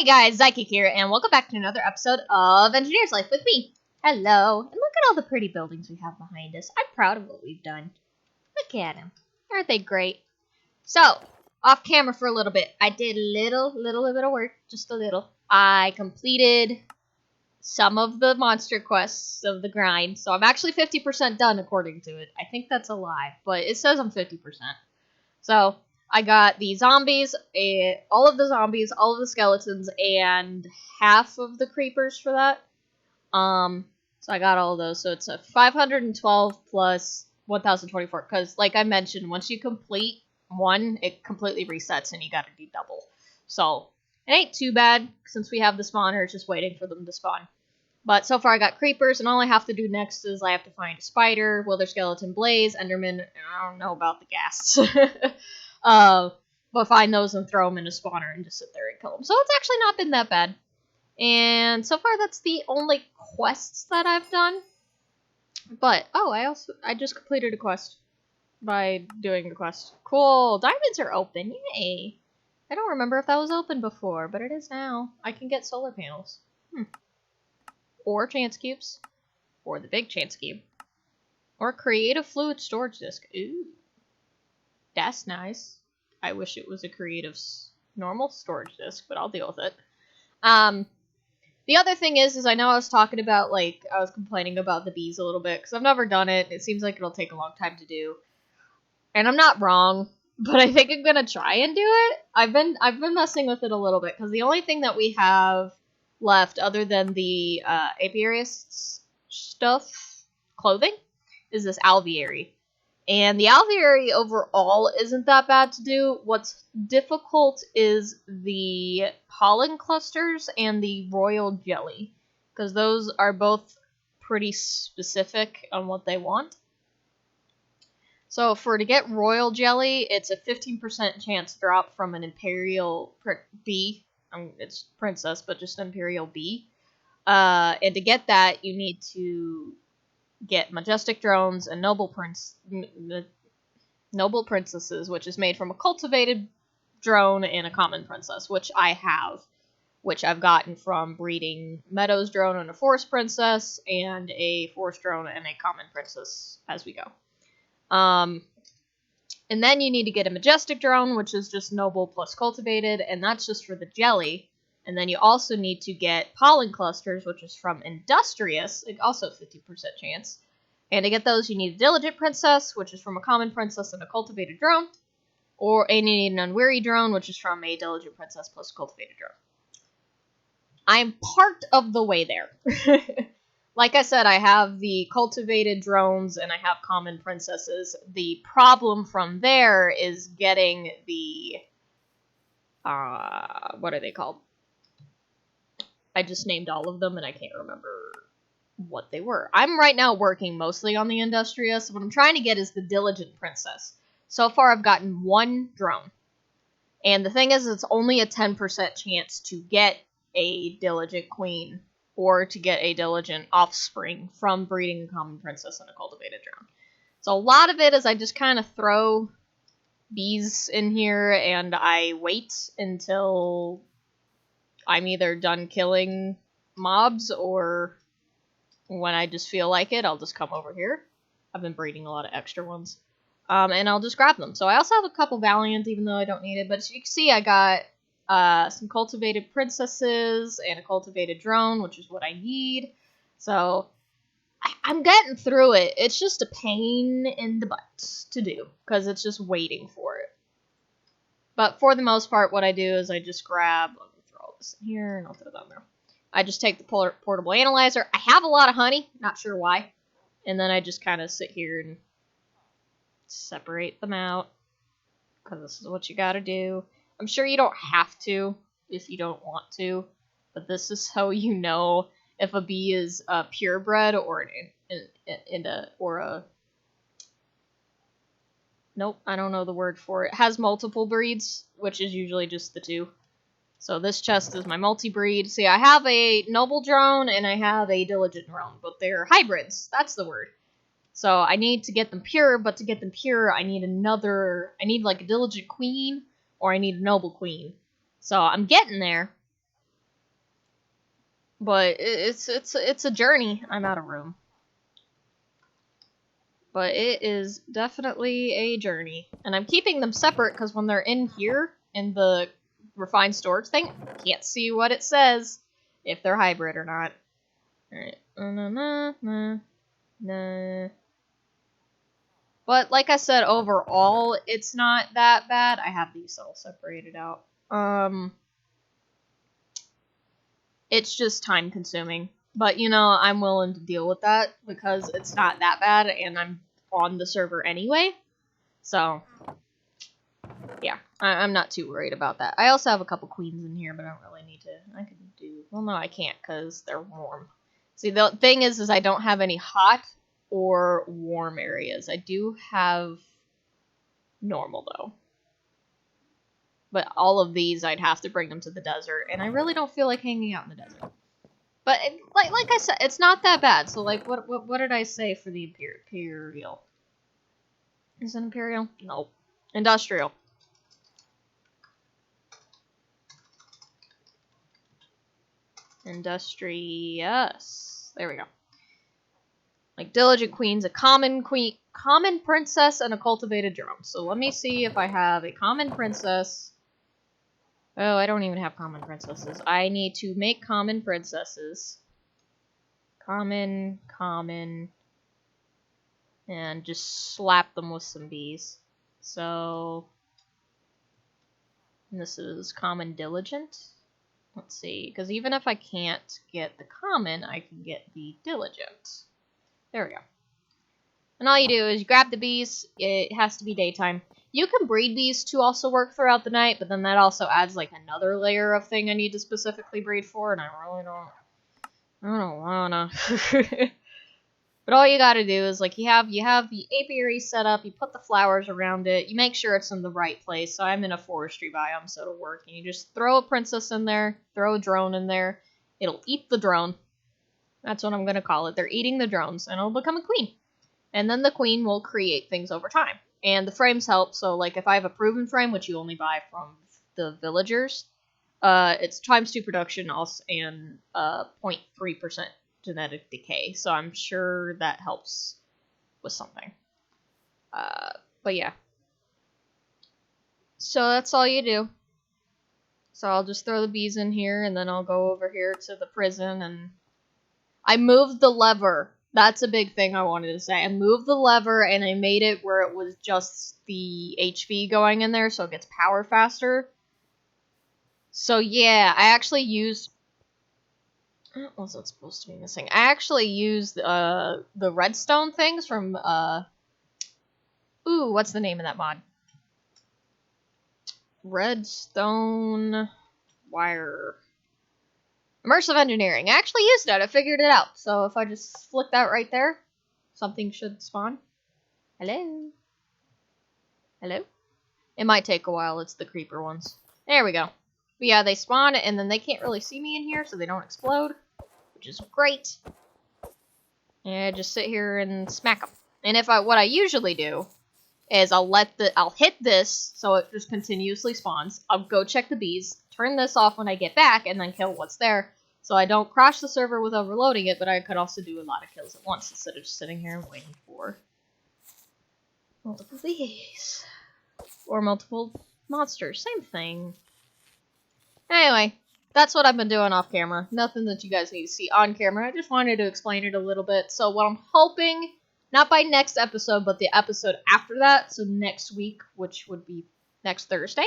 Hey guys, Zyke here, and welcome back to another episode of Engineer's Life with me. Hello, and look at all the pretty buildings we have behind us. I'm proud of what we've done. Look at them. Aren't they great? So, off camera for a little bit, I did a little bit of work, just a little. I completed some of the monster quests of the grind, so I'm actually 50% done according to it. I think that's a lie, but it says I'm 50%. So, I got the zombies, all of the zombies, all of the skeletons, and half of the creepers for that. So I got all of those. So it's a 512 plus 1024. Because, like I mentioned, once you complete one, it completely resets and you gotta do double. So it ain't too bad since we have the spawners just waiting for them to spawn. But so far I got creepers, and all I have to do next is I have to find a spider, wither skeleton, blaze, enderman, and I don't know about the ghasts. But find those and throw them in a spawner and just sit there and kill them. So it's actually not been that bad. And so far that's the only quests that I've done. But, I just completed a quest by doing a quest. Cool, diamonds are open, yay. I don't remember if that was open before, but it is now. I can get solar panels. Or chance cubes. Or the big chance cube. Or creative fluid storage disk. Ooh. That's nice. I wish it was a creative normal storage disk, but I'll deal with it. The other thing is I know I was talking about, I was complaining about the bees a little bit, because I've never done it. It seems like it'll take a long time to do. And I'm not wrong, but I think I'm gonna try and do it. I've been messing with it a little bit, because the only thing that we have left, other than the apiarist stuff, clothing, is this alveary. And the alveary overall isn't that bad to do. What's difficult is the pollen clusters and the royal jelly, because those are both pretty specific on what they want. So to get royal jelly, it's a 15% chance drop from an imperial bee. It's princess, but just imperial bee. And to get that, you need to get majestic drones and noble princesses, which is made from a cultivated drone and a common princess, which I have, which I've gotten from breeding meadows drone and a forest princess, and a forest drone and a common princess as we go. And then you need to get a majestic drone, which is just noble plus cultivated, and that's just for the jelly. And then you also need to get pollen clusters, which is from Industrious, also 50% chance. And to get those, you need a diligent princess, which is from a common princess and a cultivated drone. And you need an unweary drone, which is from a diligent princess plus cultivated drone. I'm part of the way there. Like I said, I have the cultivated drones and I have common princesses. The problem from there is getting the... what are they called? I just named all of them and I can't remember what they were. I'm right now working mostly on the Industrious. What I'm trying to get is the Diligent Princess. So far I've gotten one drone. And the thing is, it's only a 10% chance to get a Diligent Queen or to get a Diligent offspring from breeding a common princess and a cultivated drone. So a lot of it is I just kind of throw bees in here and I wait until I'm either done killing mobs, or when I just feel like it, I'll just come over here. I've been breeding a lot of extra ones. And I'll just grab them. So I also have a couple Valiant, even though I don't need it. But as you can see, I got some cultivated princesses and a cultivated drone, which is what I need. So I'm getting through it. It's just a pain in the butt to do, because it's just waiting for it. But for the most part, what I do is I just grab... in here, and I'll throw that there. I just take the portable analyzer. I have a lot of honey, not sure why. And then I just kind of sit here and separate them out, because this is what you gotta do. I'm sure you don't have to if you don't want to, but this is how you know if a bee is purebred or nope, I don't know the word for it. It has multiple breeds, which is usually just the two. So this chest is my multi-breed. See, I have a noble drone and I have a diligent drone, but they're hybrids. That's the word. So I need to get them pure, but to get them pure, I need like a diligent queen, or I need a noble queen. So I'm getting there. But it's a journey. I'm out of room. But it is definitely a journey. And I'm keeping them separate because when they're in here, in the refined storage thing, I can't see what it says if they're hybrid or not. Alright. But like I said, overall, it's not that bad. I have these all separated out. It's just time consuming. But, you know, I'm willing to deal with that because it's not that bad and I'm on the server anyway. So, yeah, I'm not too worried about that. I also have a couple queens in here, but I don't really need to. I can do... Well, no, I can't because they're warm. See, the thing is I don't have any hot or warm areas. I do have normal, though. But all of these, I'd have to bring them to the desert, and I really don't feel like hanging out in the desert. But like I said, it's not that bad. So like, what did I say for the imperial? Is it imperial? Nope. Industrial. Industrious. There we go. Like diligent queen's a common queen, common princess, and a cultivated drone. So let me see if I have a common princess. Oh, I don't even have common princesses. I need to make common princesses. Common, and just slap them with some bees. So, this is common diligent. Let's see, because even if I can't get the common, I can get the diligent. There we go. And all you do is you grab the bees. It has to be daytime. You can breed bees to also work throughout the night, but then that also adds like another layer of thing I need to specifically breed for, and I really don't wanna. But all you gotta do is like you have the apiary set up, you put the flowers around it, you make sure it's in the right place. So I'm in a forestry biome, so it'll work. And you just throw a princess in there, throw a drone in there, it'll eat the drone. That's what I'm gonna call it. They're eating the drones, and it'll become a queen. And then the queen will create things over time. And the frames help, so like if I have a proven frame, which you only buy from the villagers, it's ×2 production also and 0.3% genetic decay, so I'm sure that helps with something. But yeah. So that's all you do. So I'll just throw the bees in here, and then I'll go over here to the prison, and I moved the lever. That's a big thing I wanted to say. I moved the lever, and I made it where it was just the HV going in there, so it gets power faster. So yeah, I actually used... What was it supposed to be missing? I actually used the redstone things from, ooh, what's the name of that mod? Redstone wire. Immersive engineering. I actually used it. I figured it out. So if I just flick that right there, something should spawn. Hello? Hello? It might take a while. It's the creeper ones. There we go. But yeah, they spawn, and then they can't really see me in here, so they don't explode, which is great. And I just sit here and smack them. And what I usually do is I'll hit this so it just continuously spawns. I'll go check the bees, turn this off when I get back, and then kill what's there. So I don't crash the server with overloading it, but I could also do a lot of kills at once instead of just sitting here and waiting for multiple bees. Or multiple monsters. Same thing. Anyway, that's what I've been doing off camera. Nothing that you guys need to see on camera. I just wanted to explain it a little bit. So what I'm hoping, not by next episode, but the episode after that, so next week, which would be next Thursday,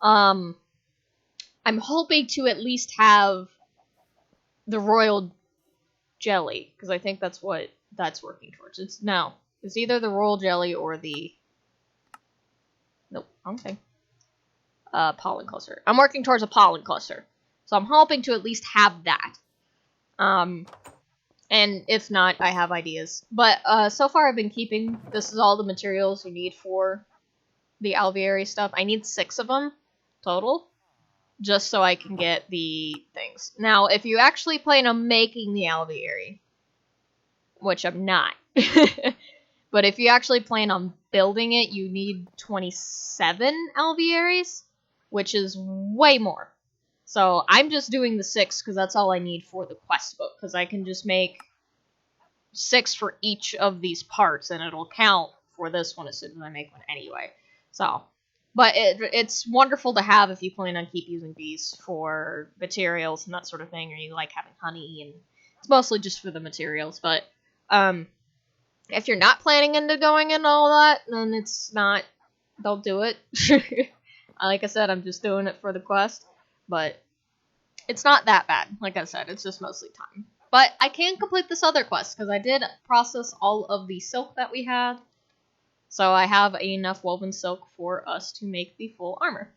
I'm hoping to at least have the royal jelly, because I think that's what that's working towards. It's either the royal jelly or the... Nope, wrong thing. Pollen cluster. I'm working towards a pollen cluster. So I'm hoping to at least have that. And if not, I have ideas. But so far I've been keeping... This is all the materials you need for the alveary stuff. I need 6 of them total, just so I can get the things. Now, if you actually plan on making the alveary, which I'm not, but if you actually plan on building it, you need 27 alvearies, which is way more. So I'm just doing the 6 because that's all I need for the quest book, because I can just make 6 for each of these parts, and it'll count for this one as soon as I make one anyway. So, but it's wonderful to have if you plan on keep using bees for materials and that sort of thing, or you like having honey, and it's mostly just for the materials. But if you're not planning into going into all that, then it's not, don't do it. Like I said, I'm just doing it for the quest, but it's not that bad. Like I said, it's just mostly time. But I can complete this other quest, because I did process all of the silk that we had. So I have enough woven silk for us to make the full armor.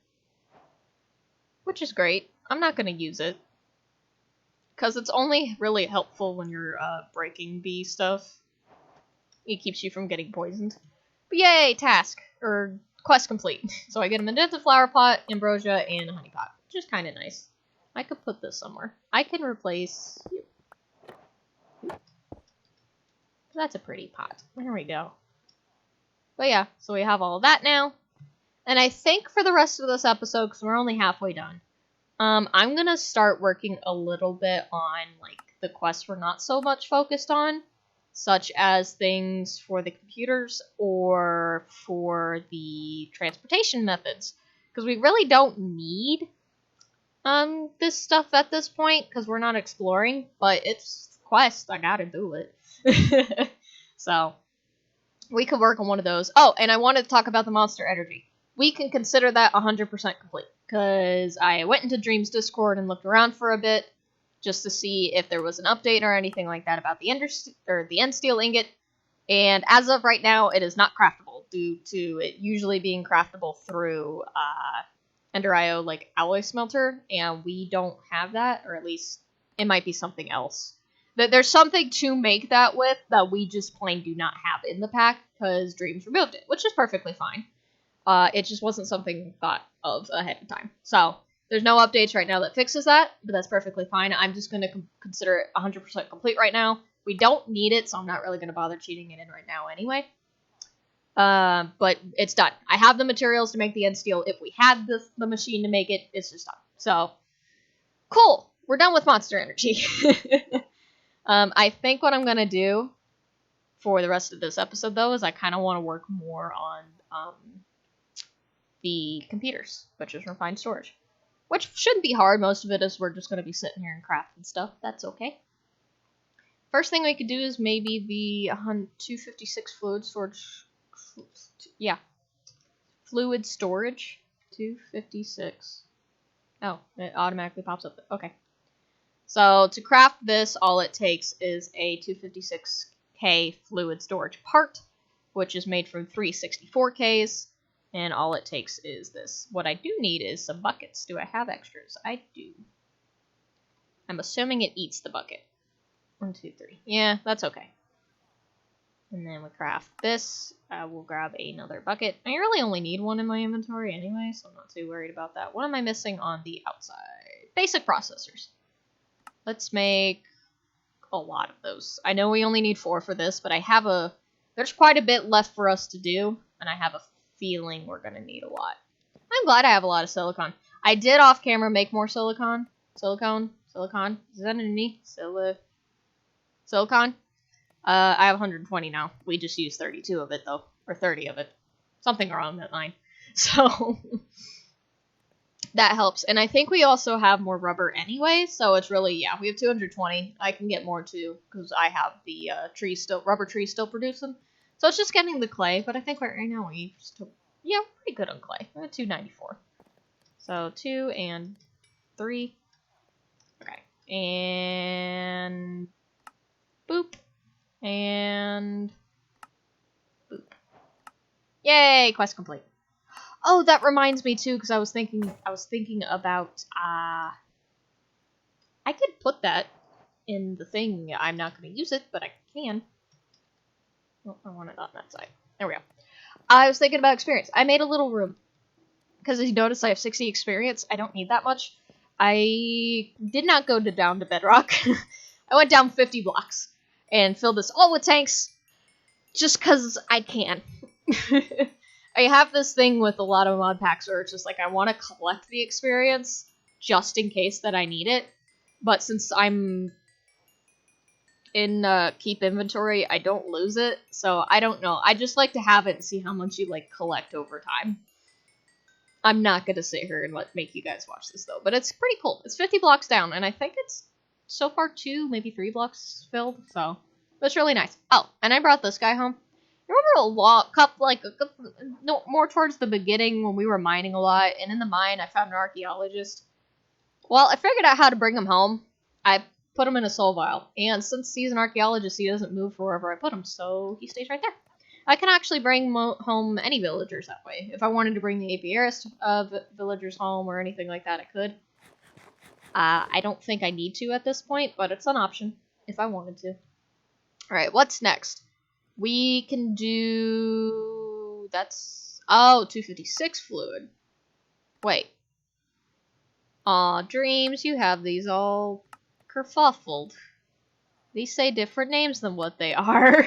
Which is great. I'm not going to use it, because it's only really helpful when you're breaking bee stuff. It keeps you from getting poisoned. But yay, task, or quest complete. So I get a magenta flower pot, ambrosia, and a honey pot, which is kind of nice. I could put this somewhere. I can replace you. That's a pretty pot. There we go. But yeah, so we have all of that now. And I think for the rest of this episode, because we're only halfway done, I'm going to start working a little bit on like the quests we're not so much focused on, such as things for the computers or for the transportation methods. Because we really don't need this stuff at this point, because we're not exploring, but it's quest, I gotta do it. So we could work on one of those. Oh, and I wanted to talk about the monster energy. We can consider that 100% complete, because I went into Dream's Discord and looked around for a bit just to see if there was an update or anything like that about the end steel ingot, and as of right now, it is not craftable due to it usually being craftable through Ender.io, like alloy smelter, and we don't have that, or at least it might be something else. There's something to make that with that we just plain do not have in the pack, because Dreams removed it, which is perfectly fine. It just wasn't something thought of ahead of time. So there's no updates right now that fixes that, but that's perfectly fine. I'm just going to consider it 100% complete right now. We don't need it, so I'm not really going to bother cheating it in right now anyway. But it's done. I have the materials to make the end steel. If we had the machine to make it, it's just done. So, cool. We're done with monster energy. I think what I'm going to do for the rest of this episode, though, is I kind of want to work more on the computers, which is refined storage. Which shouldn't be hard. Most of it is we're just going to be sitting here and crafting stuff. That's okay. First thing we could do is maybe the 256 fluid storage. Yeah. Fluid storage. 256. Oh, it automatically pops up. Okay. So to craft this, all it takes is a 256K fluid storage part, which is made from 364Ks, and all it takes is this. What I do need is some buckets. Do I have extras? I do. I'm assuming it eats the bucket. 1, 2, 3. Yeah, that's okay. And then we craft this. I will grab another bucket. I really only need one in my inventory anyway, so I'm not too worried about that. What am I missing on the outside? Basic processors. Let's make a lot of those. I know we only need 4 for this, but there's quite a bit left for us to do, and I have a feeling we're going to need a lot. I'm glad I have a lot of silicon. I did off camera make more silicon. Silicon? Is that in me? Silicon? I have 120 now. We just used 32 of it, though. Or 30 of it. Something around that line. So, that helps. And I think we also have more rubber anyway, so it's really, yeah, we have 220. I can get more, too, because I have the rubber tree still producing. So it's just getting the clay, but I think right now we still, yeah, pretty good on clay. We're at 294. So, 2 and 3. Okay. And boop. And boop. Yay, quest complete. Oh, that reminds me too, because I was thinking about I could put that in the thing. I'm not going to use it, but I can. Oh, I want it on that side. There we go. I was thinking about experience. I made a little room because as you notice, I have 60 experience. I don't need that much. I did not go down to bedrock. I went down 50 blocks and filled this all with tanks just because I can. I have this thing with a lot of mod packs where it's just like I want to collect the experience, just in case that I need it. But since I'm in keep inventory, I don't lose it, so I don't know. I just like to have it and see how much you like collect over time. I'm not gonna sit here and make you guys watch this though, but it's pretty cool. It's 50 blocks down, and I think it's so far 2, maybe 3 blocks filled, so that's really nice. Oh, and I brought this guy home. Remember no, more towards the beginning when we were mining a lot, and in the mine I found an archaeologist. Well, I figured out how to bring him home. I put him in a soul vial, and since he's an archaeologist, he doesn't move wherever I put him, so he stays right there. I can actually bring home any villagers that way. If I wanted to bring the apiarist villagers home or anything like that, I could. I don't think I need to at this point, but it's an option if I wanted to. Alright, what's next? We can do... That's... Oh, 256 fluid. Wait. Aw, dreams, you have these all kerfuffled. These say different names than what they are.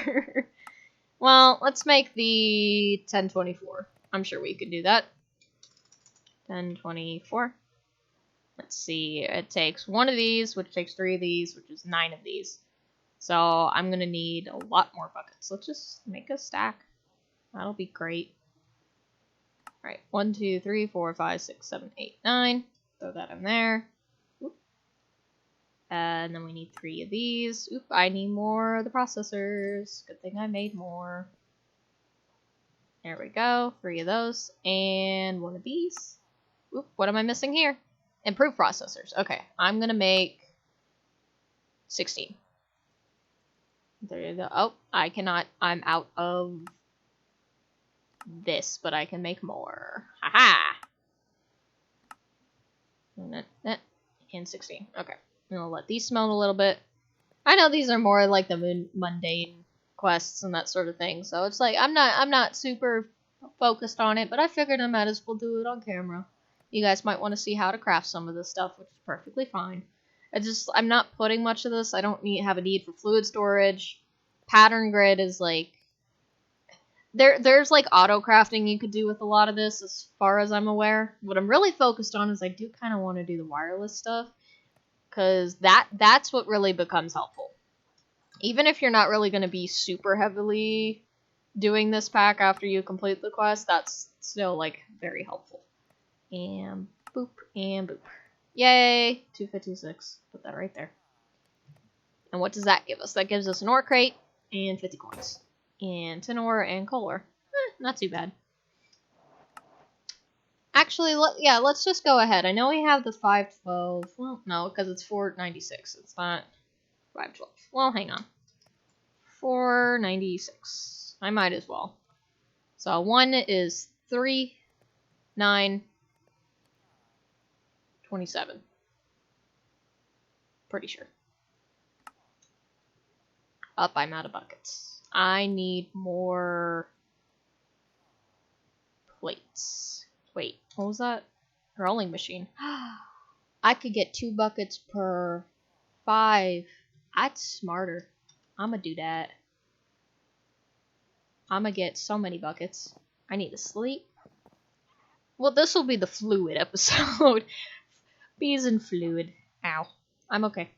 Well, let's make the 1024. I'm sure we can do that. 1024. Let's see. It takes 1 of these, which takes 3 of these, which is 9 of these. So I'm going to need a lot more buckets. Let's just make a stack. That'll be great. Alright, 1, 2, 3, 4, 5, 6, 7, 8, 9. Throw that in there. Oop. And then we need 3 of these. Oop, I need more of the processors. Good thing I made more. There we go. 3 of those. And 1 of these. Oop, what am I missing here? Improved processors. Okay, I'm going to make 16. There you go. Oh, I cannot. I'm out of this, but I can make more. Haha! And 16. Okay. I'm gonna let these smelt a little bit. I know these are more like the mundane quests and that sort of thing, so it's like I'm not super focused on it, but I figured I might as well do it on camera. You guys might want to see how to craft some of this stuff, which is perfectly fine. I'm not putting much of this. I don't have a need for fluid storage. Pattern grid is like there's like auto crafting you could do with a lot of this as far as I'm aware. What I'm really focused on is I do kind of want to do the wireless stuff, because that's what really becomes helpful. Even if you're not really going to be super heavily doing this pack after you complete the quest, that's still like very helpful. And boop and boop. Yay! 256. Put that right there. And what does that give us? That gives us an ore crate and 50 coins. And tin ore and coal ore. Not too bad. Actually, let's just go ahead. I know we have the 512. Well, no, because it's 496. It's not 512. Well, hang on. 496. I might as well. So 1 is 3, 9, 27. Pretty sure. Up, I'm out of buckets. I need more plates. Wait, what was that? Rolling machine. I could get 2 buckets per 5. That's smarter. I'm gonna do that. I'm gonna get so many buckets. I need to sleep. Well, this will be the fluid episode. Bees and fluid. Ow. I'm okay.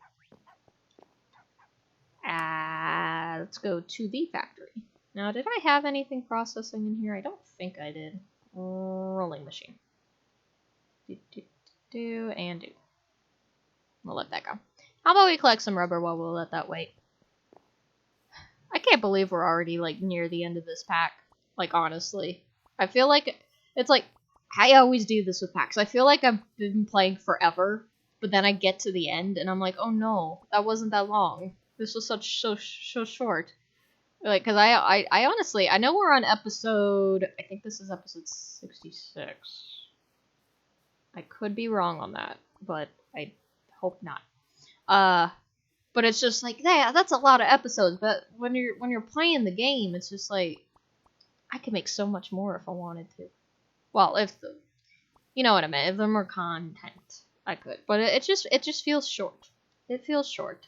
Let's go to the factory. Now, did I have anything processing in here? I don't think I did. Rolling machine. Do. We'll let that go. How about we collect some rubber while we'll let that wait? I can't believe we're already, like, near the end of this pack. Like, honestly. I feel like it's like, I always do this with packs. I feel like I've been playing forever, but then I get to the end and I'm like, oh no, that wasn't that long. This was so short. Like, because I honestly, I know we're on episode, I think this is episode 66. I could be wrong on that, but I hope not. But it's just like, yeah, that's a lot of episodes, but when you're playing the game, it's just like, I could make so much more if I wanted to. Well, you know what I meant, if there were more content, I could. But it just feels short. It feels short.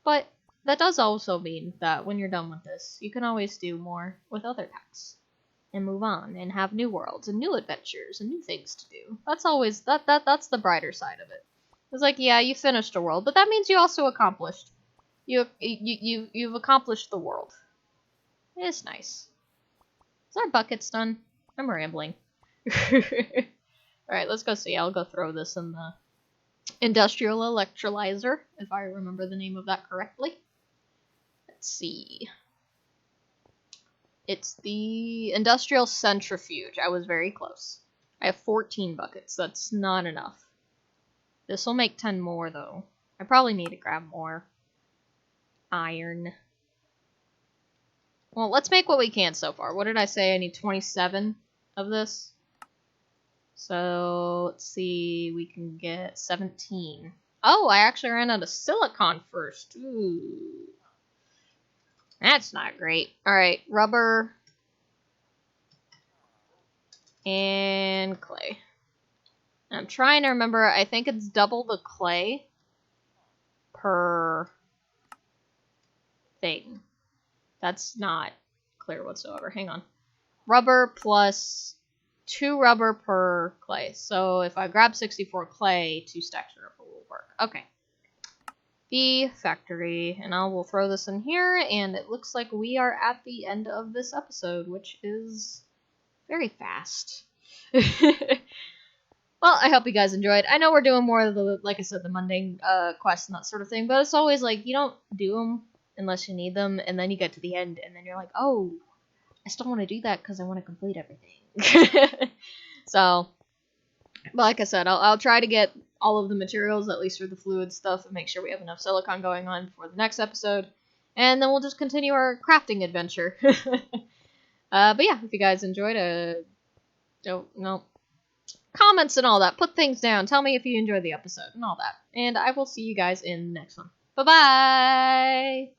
But that does also mean that when you're done with this, you can always do more with other packs. and move on and have new worlds and new adventures and new things to do. That's always that's the brighter side of it. It's like, yeah, you finished a world, but that means you also accomplished. You've accomplished the world. It's nice. Is our buckets done? I'm rambling. Alright, let's go see. I'll go throw this in the industrial electrolyzer, if I remember the name of that correctly. Let's see. It's the industrial centrifuge. I was very close. I have 14 buckets. That's not enough. This will make 10 more, though. I probably need to grab more iron. Well, let's make what we can so far. What did I say? I need 27 of this. So, let's see. We can get 17. Oh, I actually ran out of silicon first. Ooh. That's not great. Alright, rubber and clay. I'm trying to remember, I think it's double the clay per thing. That's not clear whatsoever. Hang on. Rubber plus 2 rubber per clay. So if I grab 64 clay, 2 stacks of rubber will work. Okay. The factory, and I will throw this in here, and it looks like we are at the end of this episode, which is very fast. Well, I hope you guys enjoyed. I know we're doing more of the, like I said, the mundane quests and that sort of thing, but it's always like, you don't do them unless you need them, and then you get to the end, and then you're like, oh, I still want to do that because I want to complete everything. So, but like I said, I'll try to get all of the materials, at least for the fluid stuff, and make sure we have enough silicon going on for the next episode. And then we'll just continue our crafting adventure. But yeah, if you guys enjoyed, don't know, comments and all that. Put things down. Tell me if you enjoyed the episode and all that. And I will see you guys in the next one. Bye-bye!